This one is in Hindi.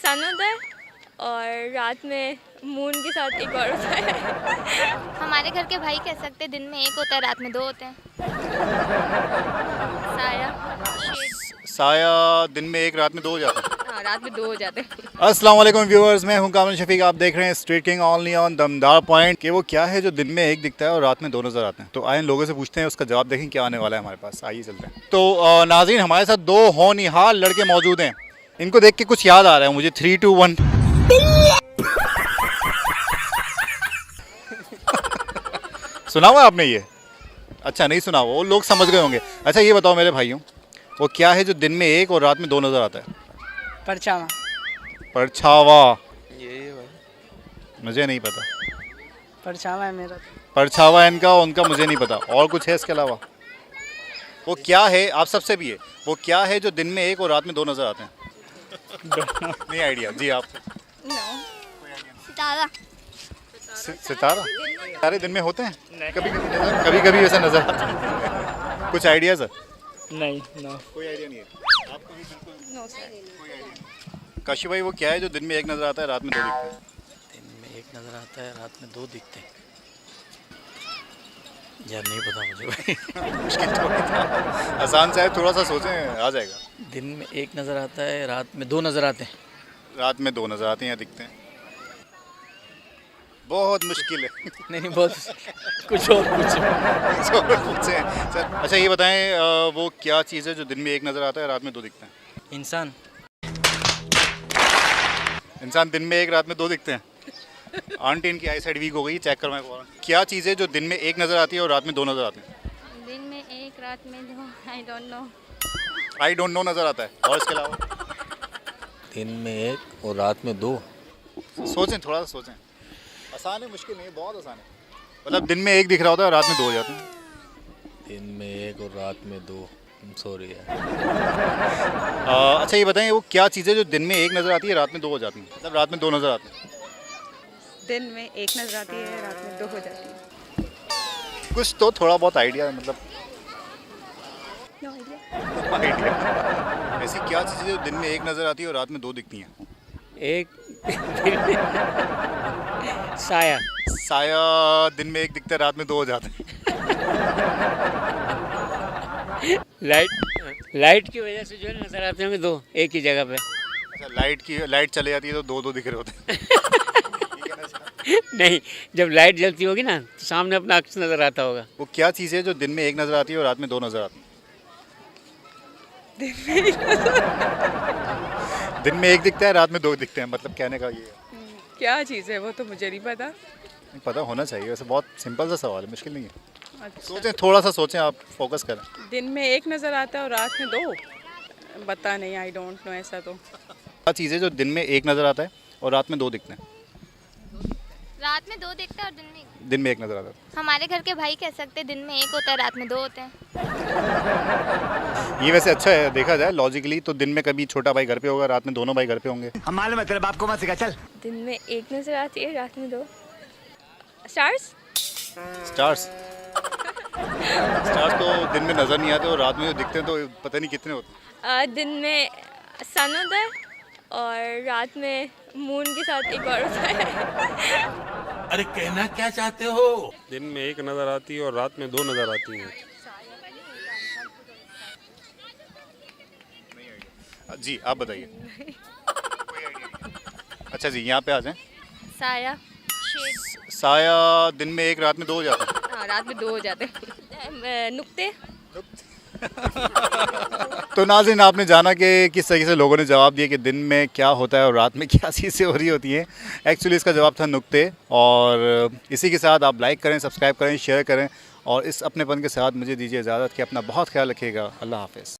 सन होता है और रात में मून के साथ एक और होता है। हमारे घर के भाई कह सकते हैं, दिन में एक होता है, रात में दो होते हैं। साया। साया दिन में एक रात में दो हो जाता है। हाँ, रात में दो हो जाते हैं। अस्सलाम वालेकुम व्यूअर्स, मैं हूं कामिल शफीक। आप देख रहे हैं स्ट्रीट किंग ओनली ऑन दमदार पॉइंट। कि वो क्या है जो दिन में एक दिखता है और रात में दो नजर आते हैं। तो आए लोगों से पूछते हैं, उसका जवाब देखें क्या आने वाला है हमारे पास। आइए चलते हैं। तो नाज़रीन, हमारे साथ दो होनहार लड़के मौजूद हैं। इनको देख के कुछ याद आ रहा है मुझे। 3, 2, 1 सुना हुआ आपने ये? अच्छा, नहीं सुना हुआ, वो लोग समझ गए होंगे। अच्छा ये बताओ मेरे भाइयों, वो क्या है जो दिन में एक और रात में दो नजर आता है? परछावा। परछावा? यही है भाई। मुझे नहीं पता। परछावा है मेरा। परछावा है इनका, उनका मुझे नहीं पता। और कुछ है इसके अलावा? वो क्या है, आप सबसे भी है, वो क्या है जो दिन में एक और रात में दो नजर आते हैं? नहीं आइडिया जी आप? सितारा। सितारा? सितारे दिन में होते हैं? कभी कभी वैसा नजर आता है। कुछ आइडिया सर? नहीं, नो। कोई आइडिया नहीं है आपको? भी बिल्कुल कोई आइडिया। काशी भाई, वो क्या है जो दिन में एक नजर आता है, रात में दो दिखते हैं? दिन में एक नज़र आता है, रात में दो दिखते हैं। यार नहीं पता मुझे भाई। मुश्किल थोड़ी था, आसान सा है, थोड़ा सा सोचें आ जाएगा। दिन में एक नज़र आता है, रात में दो नज़र आते हैं। रात में दो नजर आते हैं या दिखते हैं? बहुत मुश्किल है। नहीं बहुत कुछ और पूछे सर। अच्छा ये बताएं, वो क्या चीज़ है जो दिन में एक नजर आता है, रात में दो दिखते हैं? इंसान। इंसान दिन में एक, रात में दो दिखते हैं? आंटी इनकी आई साइड वीक हो गई, चेक करवाएं फौरन। क्या चीज़ है जो दिन में एक नजर आती है और रात में दो नजर आते हैं? दिन में एक, रात में दो। I don't know. I don't know नजर आता है। और इसके अलावा? दिन में एक और रात में दो। सोचें, थोड़ा सा सोचें। आसान है, मुश्किल नहीं है, बहुत आसान है। मतलब दिन में एक दिख रहा होता है और रात में दो हो जाते हैं। दिन में एक और रात में दो। सॉरी यार। अच्छा ये बताएं, वो क्या चीज़ है जो दिन में एक नजर आती है, रात में दो हो जाती है? मतलब रात में दो नजर आती है। दिन में एक नजर आती है, रात में दो हो जाती है। कुछ तो थोड़ा बहुत आइडिया, मतलब नो आइडिया। आइडिया। ऐसी क्या चीज़ है जो दिन में एक नजर आती है और रात में दो दिखती हैं? एक साया। साया दिन में एक दिखता है, रात में दो हो जाते हैं। लाइट की वजह से जो है नजर आते हैं दो एक ही जगह पे। अच्छा, लाइट चले जाती है तो दो दो दिख रहे होते हैं। नहीं, जब लाइट जलती होगी ना तो सामने अपना अक्स नजर आता होगा। वो क्या चीज़ है जो दिन में एक नजर आती है और रात में दो नजर आती है? दिन में एक दिखता है, रात में दो दिखते हैं, मतलब कहने का ये है। क्या चीज़ है वो तो मुझे नहीं पता। नहीं, पता होना चाहिए। वैसे बहुत सिंपल सा सवाल है, मुश्किल नहीं है। अच्छा। सोचें, थोड़ा सा सोचें, आप फोकस करें। दिन में एक नजर आता है और रात में दो। बता नहीं, आई डोंट नो ऐसा तो। क्या चीज़ है जो दिन में एक नजर आता है और रात में दो दिखते हैं? रात में दो देखते हैं और दिन में एक नजर आता है। हमारे घर के भाई कह सकते हैं, दिन में एक होता है, रात में दो होते हैं। ये वैसे अच्छा है, देखा जाए लॉजिकली तो दिन में कभी छोटा भाई घर पे होगा, रात में दोनों भाई घर पे होंगे। हम मालूम है, तेरे बाप को मत सिखा। चल। दिन में एक नजर आती है, रात में दो। स्टार्स। स्टार्स? स्टार्स तो दिन में नजर नहीं आते और रात में जो दिखते हैं तो पता नहीं कितने होते हैं। दिन में सन होता है और रात में मून के साथ एक और होता है। अरे कहना क्या चाहते हो? दिन में एक नज़र आती है और रात में दो नज़र आती हैं। जी आप बताइए। अच्छा जी, यहाँ पे आ जाएं। साया। साया दिन में एक, रात में दो हो जाता है। हाँ, रात में दो हो जाते हैं। नुक्ते। तो नाज़रीन, आपने जाना कि किस तरीके से लोगों ने जवाब दिया कि दिन में क्या होता है और रात में क्या चीज़ें हो रही होती हैं। एक्चुअली इसका जवाब था नुक्ते। और इसी के साथ आप लाइक करें, सब्सक्राइब करें, शेयर करें और इस अपनेपन के साथ मुझे दीजिए इजाज़त कि अपना बहुत ख्याल रखिएगा। अल्लाह हाफ़िज़।